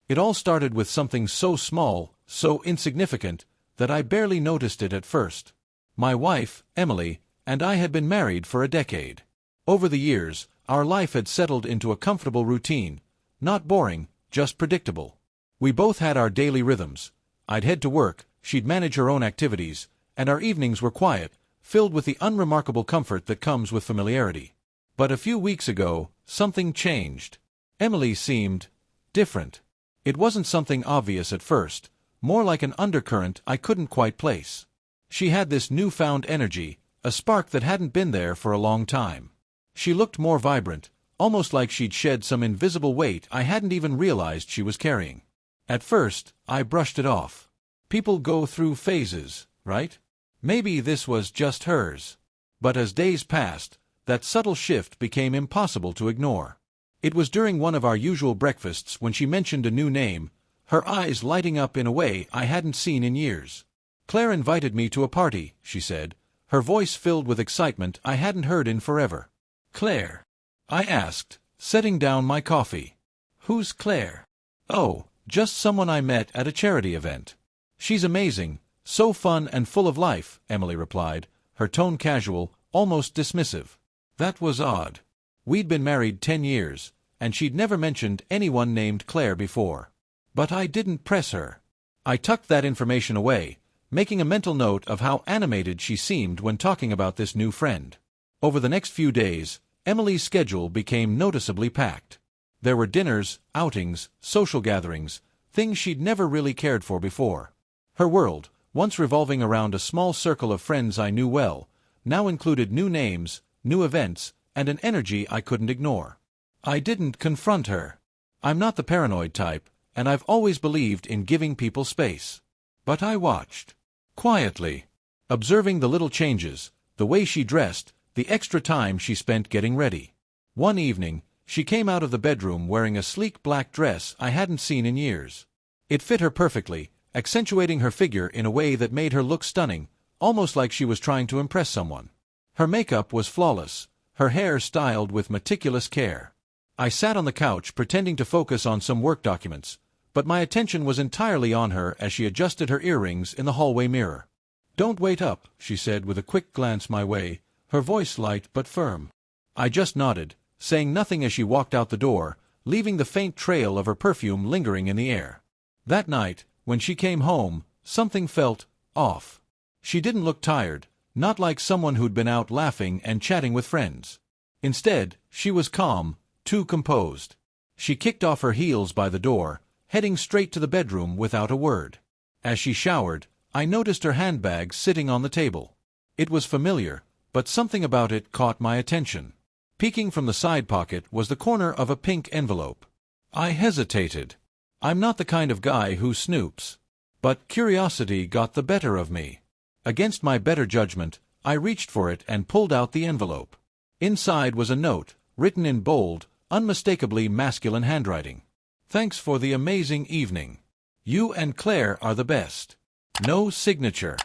It all started with something so small, so insignificant, that I barely noticed it at first. My wife, Emily, and I had been married for a decade. Over the years, our life had settled into a comfortable routine, not boring, just predictable. We both had our daily rhythms. I'd head to work, she'd manage her own activities, and our evenings were quiet, filled with the unremarkable comfort that comes with familiarity. But a few weeks ago, something changed. Emily seemed different. It wasn't something obvious at first, more like an undercurrent I couldn't quite place. She had this newfound energy, a spark that hadn't been there for a long time. She looked more vibrant, almost like she'd shed some invisible weight I hadn't even realized she was carrying. At first, I brushed it off. People go through phases, right? Maybe this was just hers. But as days passed, that subtle shift became impossible to ignore. It was during one of our usual breakfasts when she mentioned a new name, her eyes lighting up in a way I hadn't seen in years. "Claire invited me to a party," she said, her voice filled with excitement I hadn't heard in forever. "Claire?" I asked, setting down my coffee. "Who's Claire?" "Oh, just someone I met at a charity event. She's amazing, so fun and full of life," Emily replied, her tone casual, almost dismissive. That was odd. We'd been married 10 years, and she'd never mentioned anyone named Claire before. But I didn't press her. I tucked that information away, making a mental note of how animated she seemed when talking about this new friend. Over the next few days, Emily's schedule became noticeably packed. There were dinners, outings, social gatherings, things she'd never really cared for before. Her world, once revolving around a small circle of friends I knew well, now included new names, new events, and an energy I couldn't ignore. I didn't confront her. I'm not the paranoid type, and I've always believed in giving people space. But I watched. Quietly. Observing the little changes, the way she dressed, the extra time she spent getting ready. One evening, she came out of the bedroom wearing a sleek black dress I hadn't seen in years. It fit her perfectly, accentuating her figure in a way that made her look stunning, almost like she was trying to impress someone. Her makeup was flawless, her hair styled with meticulous care. I sat on the couch pretending to focus on some work documents, but my attention was entirely on her as she adjusted her earrings in the hallway mirror. "Don't wait up," she said with a quick glance my way, her voice light but firm. I just nodded, saying nothing as she walked out the door, leaving the faint trail of her perfume lingering in the air. That night, when she came home, something felt off. She didn't look tired, not like someone who'd been out laughing and chatting with friends. Instead, she was calm, too composed. She kicked off her heels by the door, heading straight to the bedroom without a word. As she showered, I noticed her handbag sitting on the table. It was familiar, but something about it caught my attention. Peeking from the side pocket was the corner of a pink envelope. I hesitated. I'm not the kind of guy who snoops. But curiosity got the better of me. Against my better judgment, I reached for it and pulled out the envelope. Inside was a note, written in bold, unmistakably masculine handwriting. "Thanks for the amazing evening. You and Claire are the best." No signature.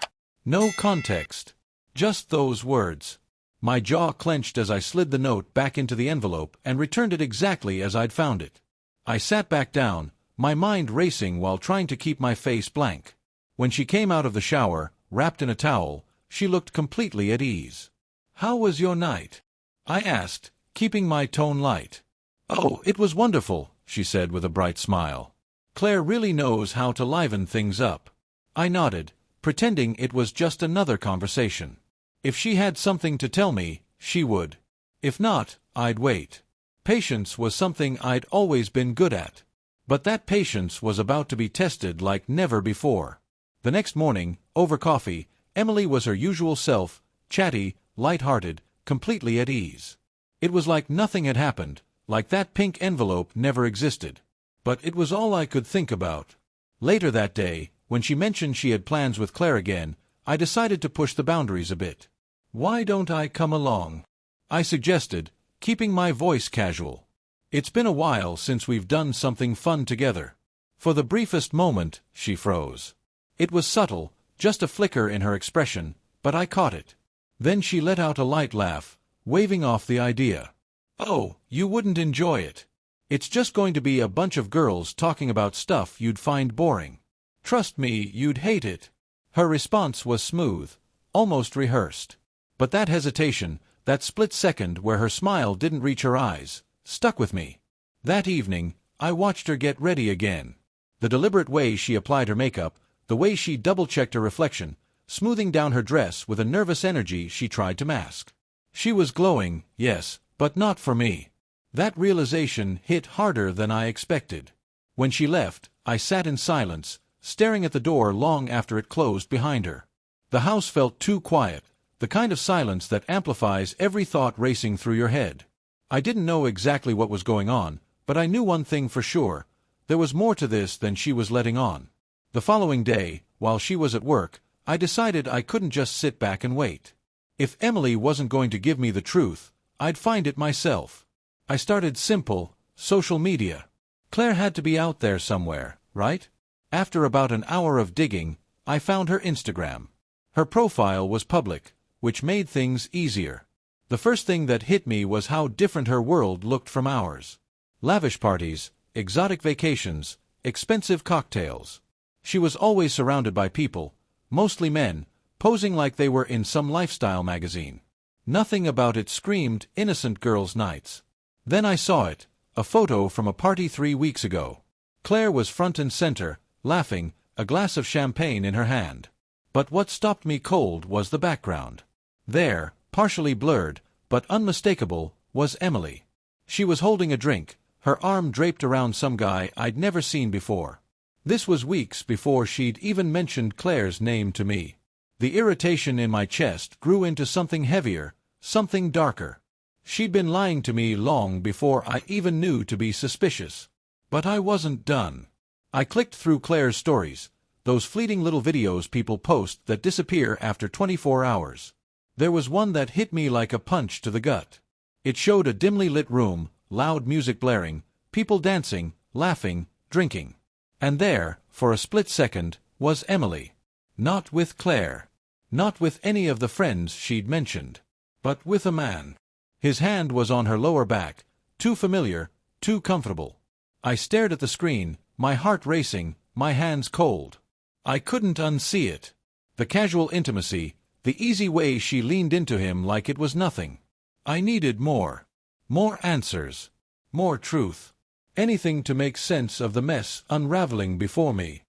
No context. Just those words. My jaw clenched as I slid the note back into the envelope and returned it exactly as I'd found it. I sat back down, my mind racing while trying to keep my face blank. When she came out of the shower, wrapped in a towel, she looked completely at ease. "How was your night?" I asked, keeping my tone light. "Oh, it was wonderful," she said with a bright smile. "Claire really knows how to liven things up." I nodded, pretending it was just another conversation. If she had something to tell me, she would. If not, I'd wait. Patience was something I'd always been good at. But that patience was about to be tested like never before. The next morning, over coffee, Emily was her usual self, chatty, light-hearted, completely at ease. It was like nothing had happened, like that pink envelope never existed. But it was all I could think about. Later that day, when she mentioned she had plans with Claire again, I decided to push the boundaries a bit. "Why don't I come along?" I suggested, keeping my voice casual. "It's been a while since we've done something fun together." For the briefest moment, she froze. It was subtle, just a flicker in her expression, but I caught it. Then she let out a light laugh, waving off the idea. "Oh, you wouldn't enjoy it. It's just going to be a bunch of girls talking about stuff you'd find boring. Trust me, you'd hate it." Her response was smooth, almost rehearsed. But that hesitation, that split second where her smile didn't reach her eyes, stuck with me. That evening, I watched her get ready again. The deliberate way she applied her makeup, the way she double-checked her reflection, smoothing down her dress with a nervous energy she tried to mask. She was glowing, yes, but not for me. That realization hit harder than I expected. When she left, I sat in silence, staring at the door long after it closed behind her. The house felt too quiet, the kind of silence that amplifies every thought racing through your head. I didn't know exactly what was going on, but I knew one thing for sure: there was more to this than she was letting on. The following day, while she was at work, I decided I couldn't just sit back and wait. If Emily wasn't going to give me the truth, I'd find it myself. I started simple: social media. Claire had to be out there somewhere, right? After about an hour of digging, I found her Instagram. Her profile was public, which made things easier. The first thing that hit me was how different her world looked from ours. Lavish parties, exotic vacations, expensive cocktails. She was always surrounded by people, mostly men, posing like they were in some lifestyle magazine. Nothing about it screamed innocent girls' nights. Then I saw it, a photo from a party 3 weeks ago. Claire was front and center, laughing, a glass of champagne in her hand. But what stopped me cold was the background. There, partially blurred, but unmistakable, was Emily. She was holding a drink, her arm draped around some guy I'd never seen before. This was weeks before she'd even mentioned Claire's name to me. The irritation in my chest grew into something heavier, something darker. She'd been lying to me long before I even knew to be suspicious. But I wasn't done. I clicked through Claire's stories, those fleeting little videos people post that disappear after 24 hours. There was one that hit me like a punch to the gut. It showed a dimly lit room, loud music blaring, people dancing, laughing, drinking. And there, for a split second, was Emily. Not with Claire. Not with any of the friends she'd mentioned. But with a man. His hand was on her lower back, too familiar, too comfortable. I stared at the screen, my heart racing, my hands cold. I couldn't unsee it. The casual intimacy, the easy way she leaned into him like it was nothing. I needed more. More answers. More truth. Anything to make sense of the mess unraveling before me.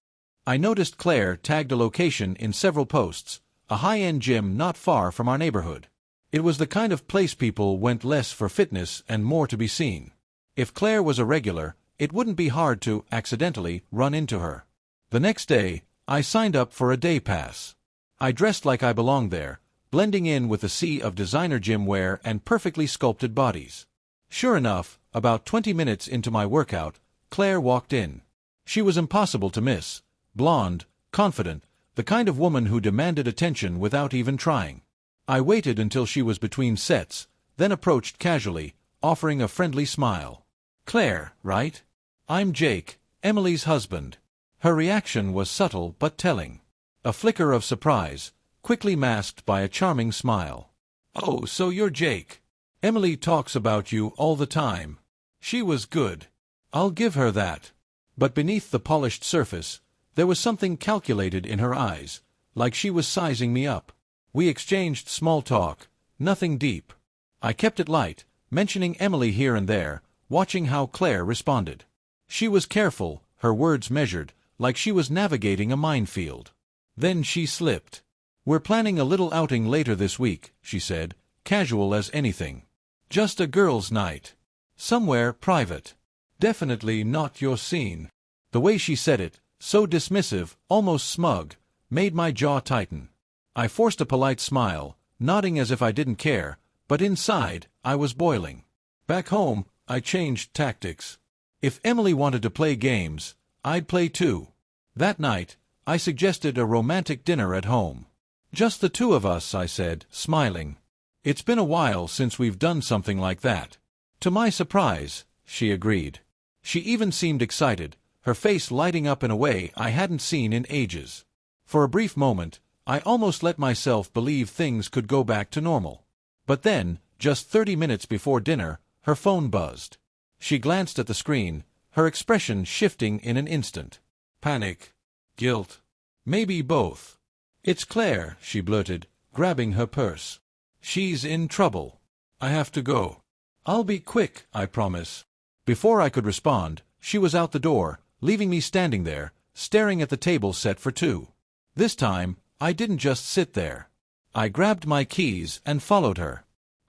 I noticed Claire tagged a location in several posts, a high-end gym not far from our neighborhood. It was the kind of place people went less for fitness and more to be seen. If Claire was a regular, it wouldn't be hard to accidentally run into her. The next day, I signed up for a day pass. I dressed like I belonged there, blending in with a sea of designer gym wear and perfectly sculpted bodies. Sure enough, about 20 minutes into my workout, Claire walked in. She was impossible to miss, blonde, confident, the kind of woman who demanded attention without even trying. I waited until she was between sets, then approached casually, offering a friendly smile. "Claire, right? I'm Jake, Emily's husband." Her reaction was subtle but telling. A flicker of surprise, quickly masked by a charming smile. "Oh, so you're Jake. Emily talks about you all the time. She was good. I'll give her that." But beneath the polished surface, there was something calculated in her eyes, like she was sizing me up. We exchanged small talk, nothing deep. I kept it light, mentioning Emily here and there, watching how Claire responded. She was careful, her words measured, like she was navigating a minefield. Then she slipped. "We're planning a little outing later this week," she said, casual as anything. "Just a girls' night. Somewhere private. Definitely not your scene." The way she said it, so dismissive, almost smug, made my jaw tighten. I forced a polite smile, nodding as if I didn't care, but inside, I was boiling. Back home, I changed tactics. If Emily wanted to play games, I'd play too. That night, I suggested a romantic dinner at home. "Just the two of us," I said, smiling. "It's been a while since we've done something like that." To my surprise, she agreed. She even seemed excited, her face lighting up in a way I hadn't seen in ages. For a brief moment, I almost let myself believe things could go back to normal. But then, just 30 minutes before dinner, her phone buzzed. She glanced at the screen, her expression shifting in an instant. Panic. Guilt. Maybe both. "It's Claire," she blurted, grabbing her purse. "She's in trouble. I have to go." "I'll be quick, I promise." Before I could respond, she was out the door, leaving me standing there, staring at the table set for two. This time, I didn't just sit there. I grabbed my keys and followed her.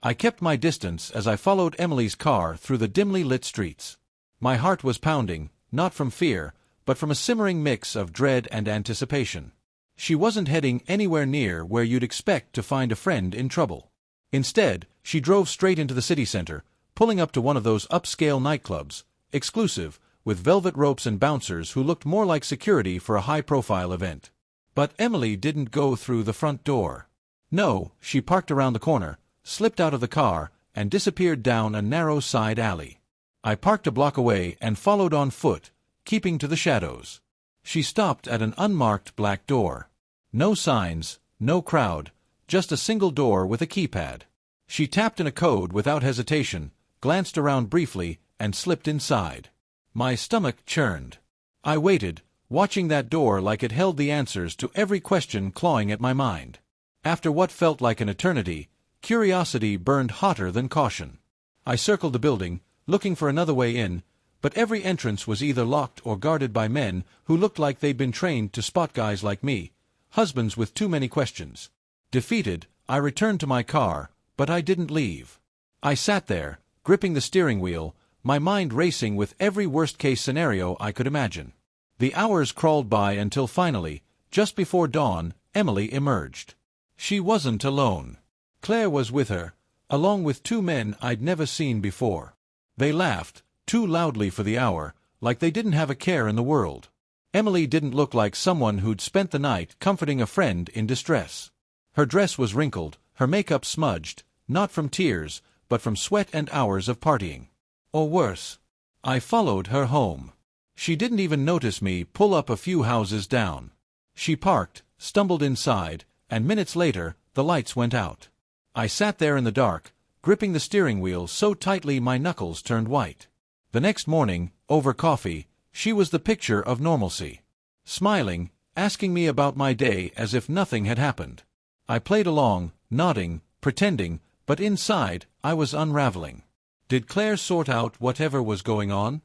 I kept my distance as I followed Emily's car through the dimly lit streets. My heart was pounding, not from fear, but from a simmering mix of dread and anticipation. She wasn't heading anywhere near where you'd expect to find a friend in trouble. Instead, she drove straight into the city center, pulling up to one of those upscale nightclubs, exclusive, with velvet ropes and bouncers who looked more like security for a high-profile event. But Emily didn't go through the front door. No, she parked around the corner, slipped out of the car, and disappeared down a narrow side alley. I parked a block away and followed on foot, keeping to the shadows. She stopped at an unmarked black door. No signs, no crowd, just a single door with a keypad. She tapped in a code without hesitation, glanced around briefly, and slipped inside. My stomach churned. I waited, watching that door like it held the answers to every question clawing at my mind. After what felt like an eternity, curiosity burned hotter than caution. I circled the building, looking for another way in, but every entrance was either locked or guarded by men who looked like they'd been trained to spot guys like me, husbands with too many questions. Defeated, I returned to my car, but I didn't leave. I sat there, gripping the steering wheel, my mind racing with every worst-case scenario I could imagine. The hours crawled by until finally, just before dawn, Emily emerged. She wasn't alone. Claire was with her, along with two men I'd never seen before. They laughed, too loudly for the hour, like they didn't have a care in the world. Emily didn't look like someone who'd spent the night comforting a friend in distress. Her dress was wrinkled, her makeup smudged, not from tears, but from sweat and hours of partying. Or worse. I followed her home. She didn't even notice me pull up a few houses down. She parked, stumbled inside, and minutes later, the lights went out. I sat there in the dark, gripping the steering wheel so tightly my knuckles turned white. The next morning, over coffee, she was the picture of normalcy. Smiling, asking me about my day as if nothing had happened. I played along, nodding, pretending, but inside, I was unraveling. Did Claire sort out whatever was going on?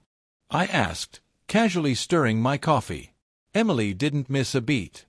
I asked, casually stirring my coffee. Emily didn't miss a beat.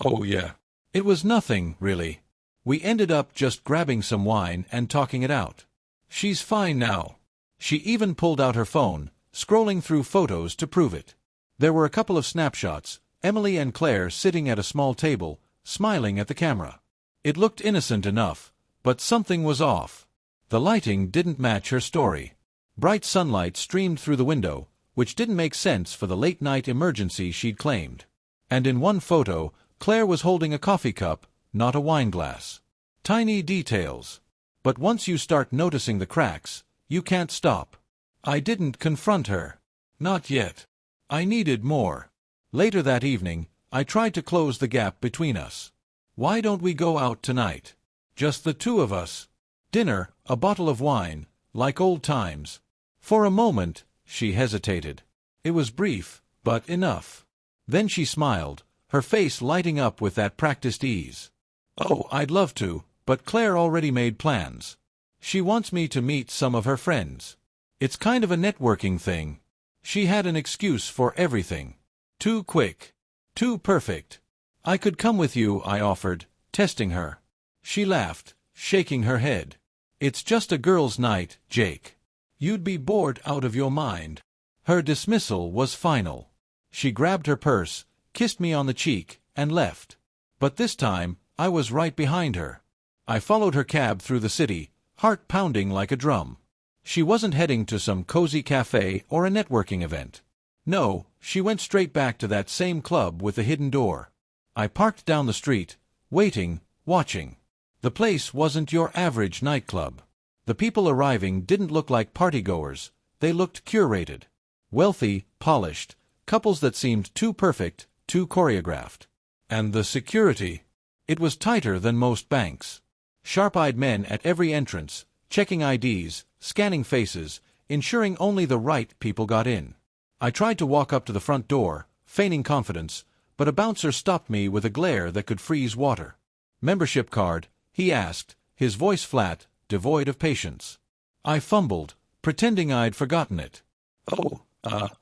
"Oh yeah. It was nothing, really. We ended up just grabbing some wine and talking it out. She's fine now." She even pulled out her phone, scrolling through photos to prove it. There were a couple of snapshots, Emily and Claire sitting at a small table, smiling at the camera. It looked innocent enough, but something was off. The lighting didn't match her story. Bright sunlight streamed through the window, which didn't make sense for the late-night emergency she'd claimed. And in one photo, Claire was holding a coffee cup, not a wine glass. Tiny details. But once you start noticing the cracks, you can't stop. I didn't confront her. Not yet. I needed more. Later that evening, I tried to close the gap between us. "Why don't we go out tonight? Just the two of us. Dinner, a bottle of wine, like old times." For a moment, she hesitated. It was brief, but enough. Then she smiled, her face lighting up with that practiced ease. "Oh, I'd love to, but Claire already made plans. She wants me to meet some of her friends. It's kind of a networking thing." She had an excuse for everything. Too quick. Too perfect. "I could come with you," I offered, testing her. She laughed, shaking her head. "It's just a girls' night, Jake. You'd be bored out of your mind." Her dismissal was final. She grabbed her purse, kissed me on the cheek, and left. But this time, I was right behind her. I followed her cab through the city, heart pounding like a drum. She wasn't heading to some cozy cafe or a networking event. No, she went straight back to that same club with the hidden door. I parked down the street, waiting, watching. The place wasn't your average nightclub. The people arriving didn't look like partygoers, they looked curated. Wealthy, polished, couples that seemed too perfect, too choreographed. And the security. It was tighter than most banks. Sharp-eyed men at every entrance, checking IDs, scanning faces, ensuring only the right people got in. I tried to walk up to the front door, feigning confidence, but a bouncer stopped me with a glare that could freeze water. "Membership card?" he asked, his voice flat, devoid of patience. I fumbled, pretending I'd forgotten it. "Oh,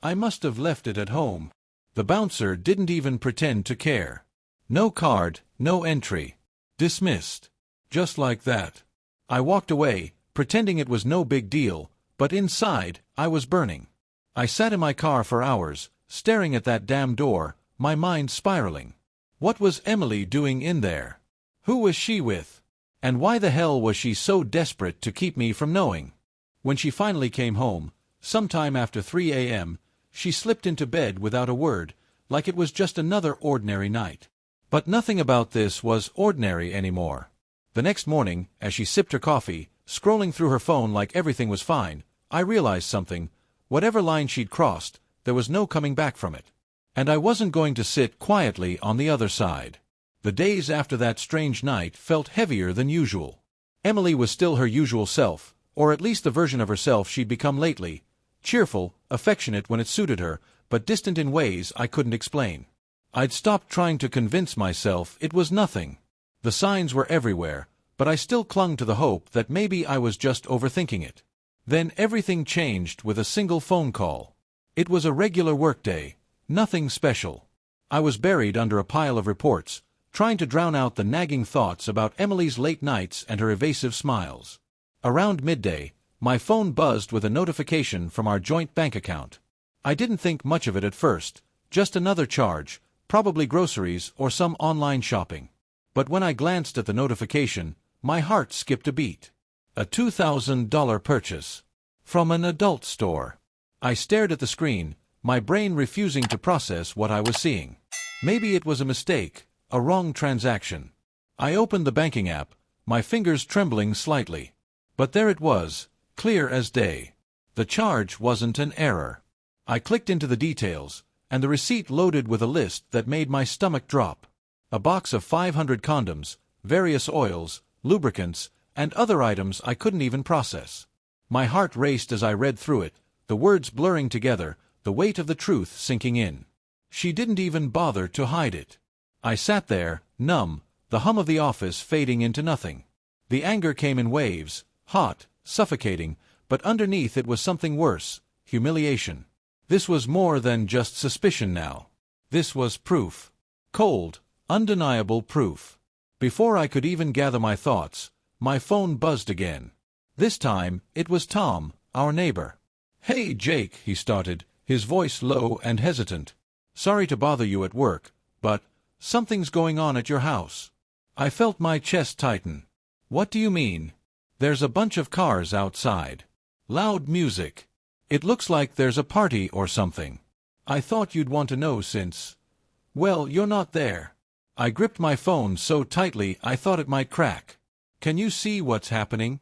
I must have left it at home." The bouncer didn't even pretend to care. "No card, no entry. Dismissed." Just like that. I walked away, pretending it was no big deal, but inside, I was burning. I sat in my car for hours, staring at that damn door, my mind spiraling. What was Emily doing in there? Who was she with? And why the hell was she so desperate to keep me from knowing? When she finally came home, sometime after 3 a.m., she slipped into bed without a word, like it was just another ordinary night. But nothing about this was ordinary anymore. The next morning, as she sipped her coffee, scrolling through her phone like everything was fine, I realized something. Whatever line she'd crossed, there was no coming back from it. And I wasn't going to sit quietly on the other side. The days after that strange night felt heavier than usual. Emily was still her usual self, or at least the version of herself she'd become lately. Cheerful, affectionate when it suited her, but distant in ways I couldn't explain. I'd stopped trying to convince myself it was nothing. The signs were everywhere, but I still clung to the hope that maybe I was just overthinking it. Then everything changed with a single phone call. It was a regular workday, nothing special. I was buried under a pile of reports, trying to drown out the nagging thoughts about Emily's late nights and her evasive smiles. Around midday, my phone buzzed with a notification from our joint bank account. I didn't think much of it at first, just another charge, probably groceries or some online shopping. But when I glanced at the notification, my heart skipped a beat. A $2,000 purchase. From an adult store. I stared at the screen, my brain refusing to process what I was seeing. Maybe it was a mistake, a wrong transaction. I opened the banking app, my fingers trembling slightly. But there it was, clear as day. The charge wasn't an error. I clicked into the details, and the receipt loaded with a list that made my stomach drop. A box of 500 condoms, various oils, lubricants, and other items I couldn't even process. My heart raced as I read through it, the words blurring together, the weight of the truth sinking in. She didn't even bother to hide it. I sat there, numb, the hum of the office fading into nothing. The anger came in waves, hot, suffocating, but underneath it was something worse, humiliation. This was more than just suspicion now. This was proof. Cold, undeniable proof. Before I could even gather my thoughts, my phone buzzed again. This time, it was Tom, our neighbor. "Hey, Jake," he started, his voice low and hesitant. "Sorry to bother you at work, but something's going on at your house." I felt my chest tighten. "What do you mean?" "There's a bunch of cars outside. Loud music. It looks like there's a party or something. I thought you'd want to know since, well, you're not there." I gripped my phone so tightly I thought it might crack. "Can you see what's happening?"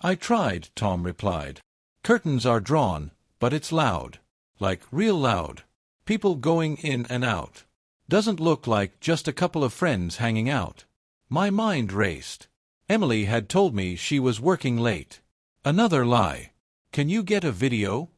"I tried," Tom replied. "Curtains are drawn, but it's loud. Like real loud. People going in and out. Doesn't look like just a couple of friends hanging out." My mind raced. Emily had told me she was working late. Another lie. "Can you get a video?"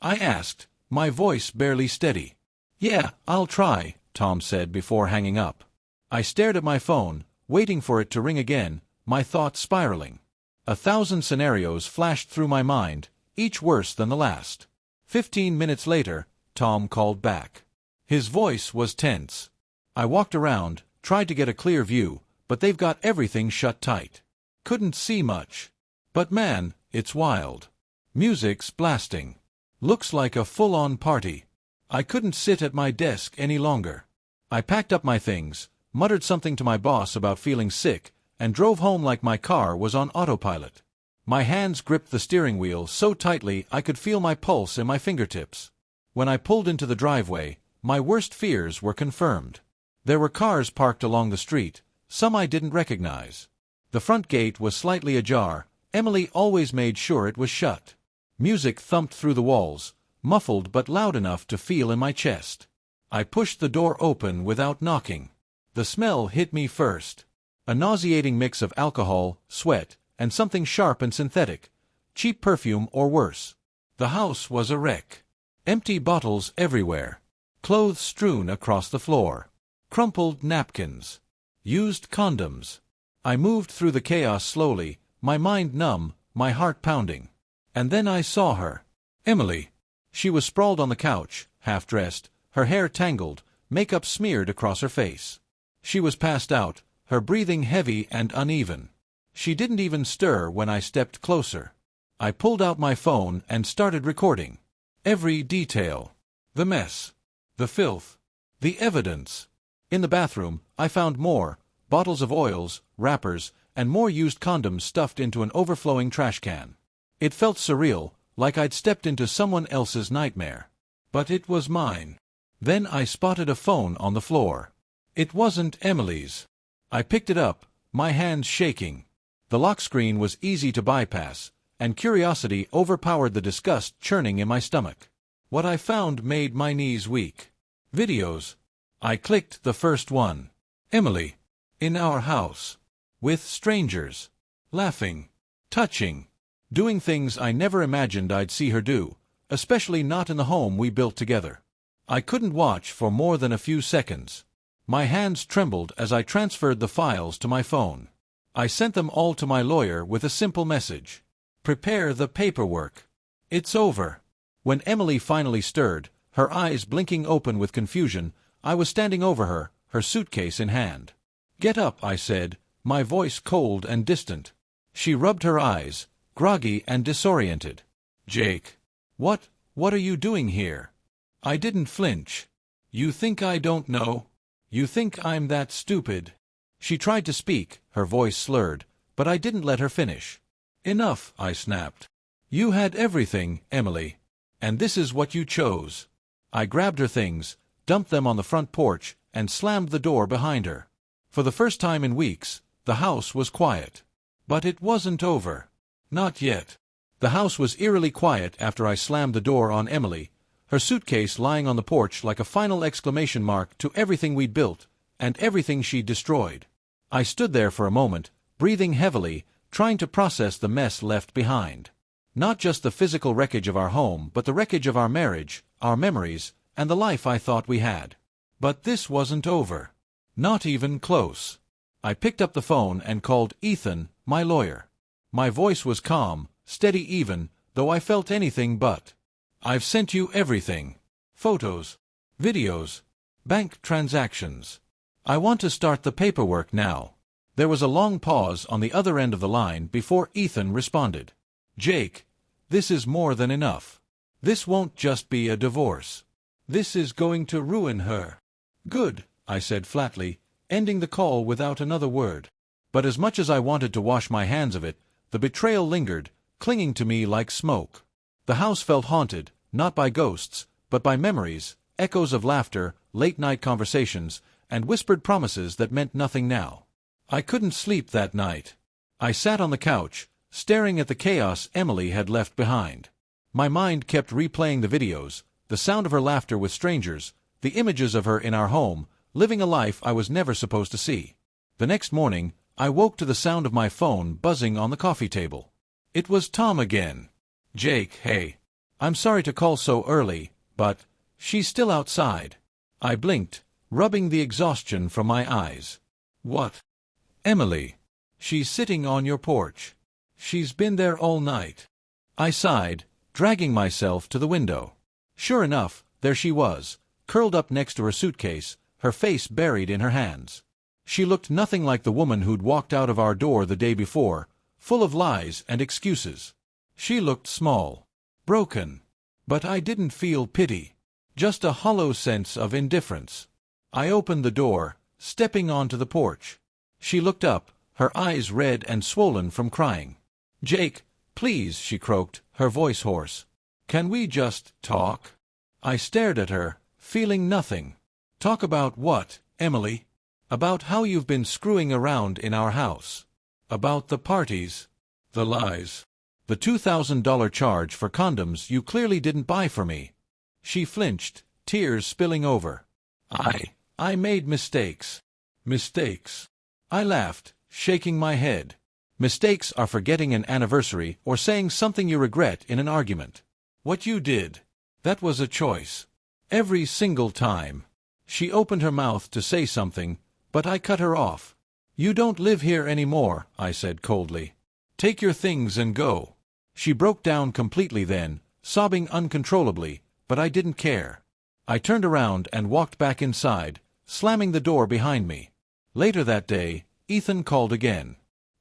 I asked, my voice barely steady. "Yeah, I'll try," Tom said before hanging up. I stared at my phone, waiting for it to ring again, my thoughts spiraling. 1,000 scenarios flashed through my mind, each worse than the last. 15 minutes later, Tom called back. His voice was tense. I walked around, tried to get a clear view, but they've got everything shut tight. Couldn't see much. But man, it's wild. Music's blasting. Looks like a full-on party. I couldn't sit at my desk any longer. I packed up my things, muttered something to my boss about feeling sick, and drove home like my car was on autopilot. My hands gripped the steering wheel so tightly I could feel my pulse in my fingertips. When I pulled into the driveway, my worst fears were confirmed. There were cars parked along the street, some I didn't recognize. The front gate was slightly ajar. Emily always made sure it was shut. Music thumped through the walls, muffled but loud enough to feel in my chest. I pushed the door open without knocking. The smell hit me first. A nauseating mix of alcohol, sweat, and something sharp and synthetic. Cheap perfume or worse. The house was a wreck. Empty bottles everywhere. Clothes strewn across the floor. Crumpled napkins. Used condoms. I moved through the chaos slowly, my mind numb, my heart pounding. And then I saw her. Emily. She was sprawled on the couch, half-dressed, her hair tangled, makeup smeared across her face. She was passed out, her breathing heavy and uneven. She didn't even stir when I stepped closer. I pulled out my phone and started recording. Every detail. The mess. The filth. The evidence. In the bathroom, I found more, bottles of oils, wrappers, and more used condoms stuffed into an overflowing trash can. It felt surreal, like I'd stepped into someone else's nightmare. But it was mine. Then I spotted a phone on the floor. It wasn't Emily's. I picked it up, my hands shaking. The lock screen was easy to bypass, and curiosity overpowered the disgust churning in my stomach. What I found made my knees weak. Videos. I clicked the first one. Emily. In our house. With strangers. Laughing. Touching. Doing things I never imagined I'd see her do, especially not in the home we built together. I couldn't watch for more than a few seconds. My hands trembled as I transferred the files to my phone. I sent them all to my lawyer with a simple message. Prepare the paperwork. It's over. When Emily finally stirred, her eyes blinking open with confusion, I was standing over her, her suitcase in hand. Get up, I said, my voice cold and distant. She rubbed her eyes, groggy and disoriented. Jake. What are you doing here? I didn't flinch. You think I don't know? You think I'm that stupid? She tried to speak, her voice slurred, but I didn't let her finish. Enough, I snapped. You had everything, Emily. And this is what you chose. I grabbed her things, dumped them on the front porch, and slammed the door behind her. For the first time in weeks, the house was quiet. But it wasn't over. Not yet. The house was eerily quiet after I slammed the door on Emily, her suitcase lying on the porch like a final exclamation mark to everything we'd built, and everything she'd destroyed. I stood there for a moment, breathing heavily, trying to process the mess left behind. Not just the physical wreckage of our home, but the wreckage of our marriage, our memories, and the life I thought we had. But this wasn't over. Not even close. I picked up the phone and called Ethan, my lawyer. My voice was calm, steady even, though I felt anything but. I've sent you everything. Photos. Videos. Bank transactions. I want to start the paperwork now. There was a long pause on the other end of the line before Ethan responded. Jake, this is more than enough. This won't just be a divorce. This is going to ruin her. Good, I said flatly, ending the call without another word. But as much as I wanted to wash my hands of it, the betrayal lingered, clinging to me like smoke. The house felt haunted, not by ghosts, but by memories, echoes of laughter, late-night conversations, and whispered promises that meant nothing now. I couldn't sleep that night. I sat on the couch, staring at the chaos Emily had left behind. My mind kept replaying the videos, the sound of her laughter with strangers, the images of her in our home, living a life I was never supposed to see. The next morning, I woke to the sound of my phone buzzing on the coffee table. It was Tom again. Jake, hey. I'm sorry to call so early, but she's still outside. I blinked, rubbing the exhaustion from my eyes. What? Emily. She's sitting on your porch. She's been there all night. I sighed, dragging myself to the window. Sure enough, there she was, curled up next to her suitcase, her face buried in her hands. She looked nothing like the woman who'd walked out of our door the day before, full of lies and excuses. She looked small, broken. But I didn't feel pity, just a hollow sense of indifference. I opened the door, stepping onto the porch. She looked up, her eyes red and swollen from crying. Jake, please, she croaked, her voice hoarse. Can we just talk? I stared at her, feeling nothing. Talk about what, Emily? About how you've been screwing around in our house. About the parties. The lies. The $2,000 charge for condoms you clearly didn't buy for me. She flinched, tears spilling over. I made mistakes. Mistakes. I laughed, shaking my head. Mistakes are forgetting an anniversary or saying something you regret in an argument. What you did. That was a choice. Every single time. She opened her mouth to say something, but I cut her off. You don't live here anymore, I said coldly. Take your things and go. She broke down completely then, sobbing uncontrollably, but I didn't care. I turned around and walked back inside, slamming the door behind me. Later that day, Ethan called again.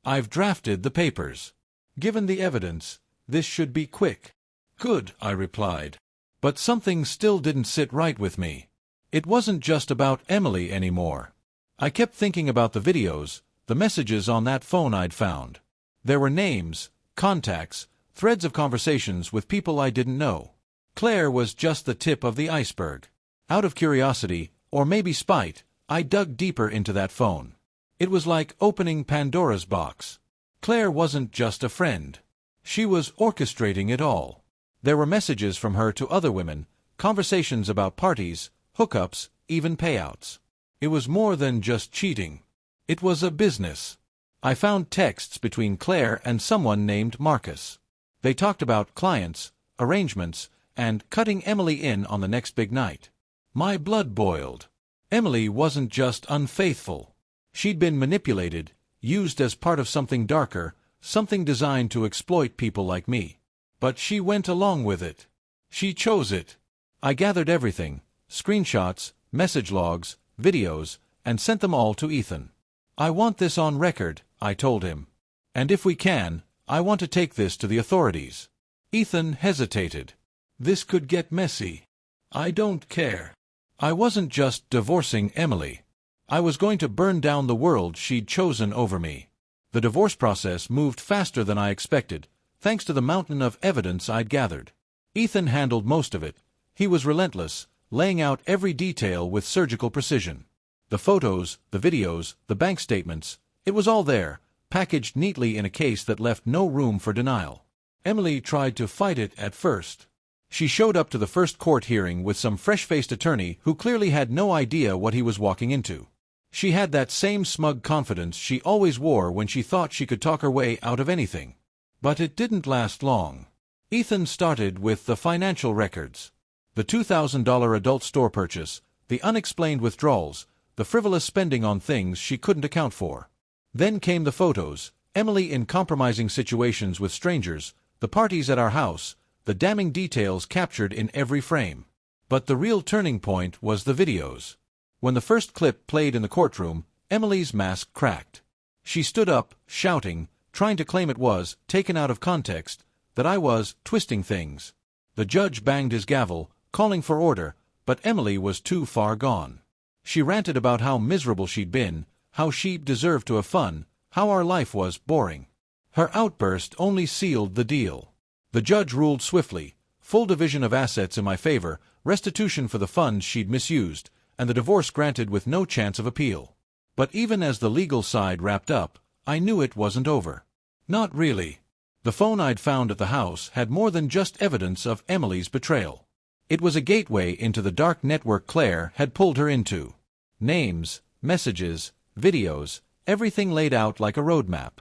I've drafted the papers. Given the evidence, this should be quick. Good, I replied. But something still didn't sit right with me. It wasn't just about Emily anymore. I kept thinking about the videos, the messages on that phone I'd found. There were names, contacts, threads of conversations with people I didn't know. Claire was just the tip of the iceberg. Out of curiosity, or maybe spite, I dug deeper into that phone. It was like opening Pandora's box. Claire wasn't just a friend. She was orchestrating it all. There were messages from her to other women, conversations about parties, hookups, even payouts. It was more than just cheating. It was a business. I found texts between Claire and someone named Marcus. They talked about clients, arrangements, and cutting Emily in on the next big night. My blood boiled. Emily wasn't just unfaithful. She'd been manipulated, used as part of something darker, something designed to exploit people like me. But she went along with it. She chose it. I gathered everything, screenshots, message logs, videos, and sent them all to Ethan. I want this on record, I told him. And if we can, I want to take this to the authorities. Ethan hesitated. This could get messy. I don't care. I wasn't just divorcing Emily. I was going to burn down the world she'd chosen over me. The divorce process moved faster than I expected, thanks to the mountain of evidence I'd gathered. Ethan handled most of it. He was relentless, laying out every detail with surgical precision. The photos, the videos, the bank statements, it was all there, packaged neatly in a case that left no room for denial. Emily tried to fight it at first. She showed up to the first court hearing with some fresh-faced attorney who clearly had no idea what he was walking into. She had that same smug confidence she always wore when she thought she could talk her way out of anything. But it didn't last long. Ethan started with the financial records. The $2,000 adult store purchase, the unexplained withdrawals, the frivolous spending on things she couldn't account for. Then came the photos, Emily in compromising situations with strangers, the parties at our house, the damning details captured in every frame. But the real turning point was the videos. When the first clip played in the courtroom, Emily's mask cracked. She stood up, shouting, trying to claim it was, taken out of context, that I was twisting things. The judge banged his gavel, calling for order, but Emily was too far gone. She ranted about how miserable she'd been, how she deserved to have fun, how our life was boring. Her outburst only sealed the deal. The judge ruled swiftly, full division of assets in my favor, restitution for the funds she'd misused, and the divorce granted with no chance of appeal. But even as the legal side wrapped up, I knew it wasn't over. Not really. The phone I'd found at the house had more than just evidence of Emily's betrayal. It was a gateway into the dark network Claire had pulled her into. Names, messages, videos, everything laid out like a roadmap.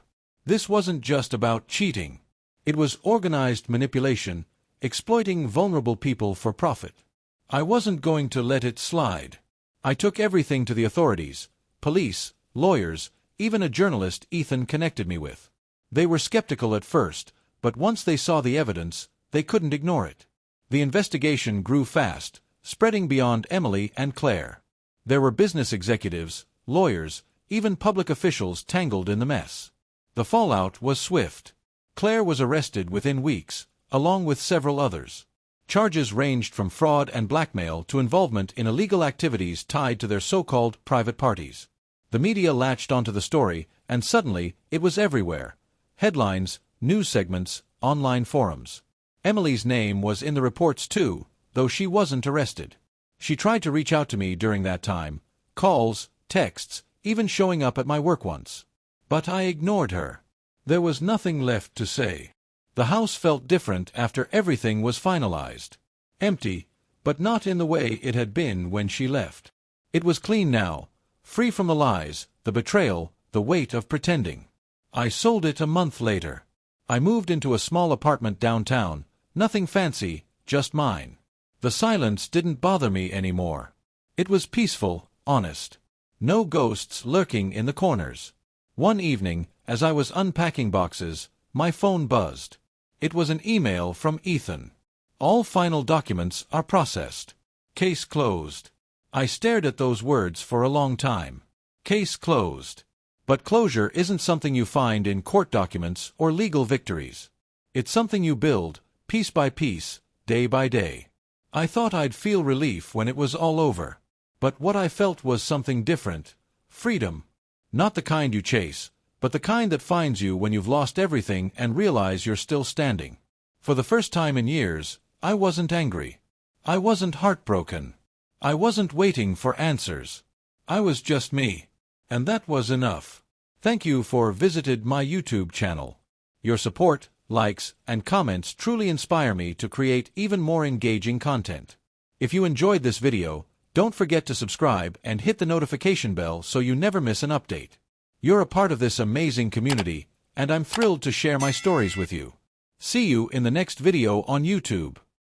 This wasn't just about cheating. It was organized manipulation, exploiting vulnerable people for profit. I wasn't going to let it slide. I took everything to the authorities, police, lawyers, even a journalist Ethan connected me with. They were skeptical at first, but once they saw the evidence, they couldn't ignore it. The investigation grew fast, spreading beyond Emily and Claire. There were business executives, lawyers, even public officials tangled in the mess. The fallout was swift. Claire was arrested within weeks, along with several others. Charges ranged from fraud and blackmail to involvement in illegal activities tied to their so-called private parties. The media latched onto the story, and suddenly it was everywhere. Headlines, news segments, online forums. Emily's name was in the reports too, though she wasn't arrested. She tried to reach out to me during that time, calls, texts, even showing up at my work once. But I ignored her. There was nothing left to say. The house felt different after everything was finalized. Empty, but not in the way it had been when she left. It was clean now, free from the lies, the betrayal, the weight of pretending. I sold it a month later. I moved into a small apartment downtown, nothing fancy, just mine. The silence didn't bother me anymore. It was peaceful, honest. No ghosts lurking in the corners. One evening, as I was unpacking boxes, my phone buzzed. It was an email from Ethan. All final documents are processed. Case closed. I stared at those words for a long time. Case closed. But closure isn't something you find in court documents or legal victories. It's something you build, piece by piece, day by day. I thought I'd feel relief when it was all over. But what I felt was something different. Freedom. Not the kind you chase, but the kind that finds you when you've lost everything and realize you're still standing. For the first time in years, I wasn't angry. I wasn't heartbroken. I wasn't waiting for answers. I was just me. And that was enough. Thank you for visited my YouTube channel. Your support, likes, and comments truly inspire me to create even more engaging content. If you enjoyed this video, don't forget to subscribe and hit the notification bell so you never miss an update. You're a part of this amazing community, and I'm thrilled to share my stories with you. See you in the next video on YouTube.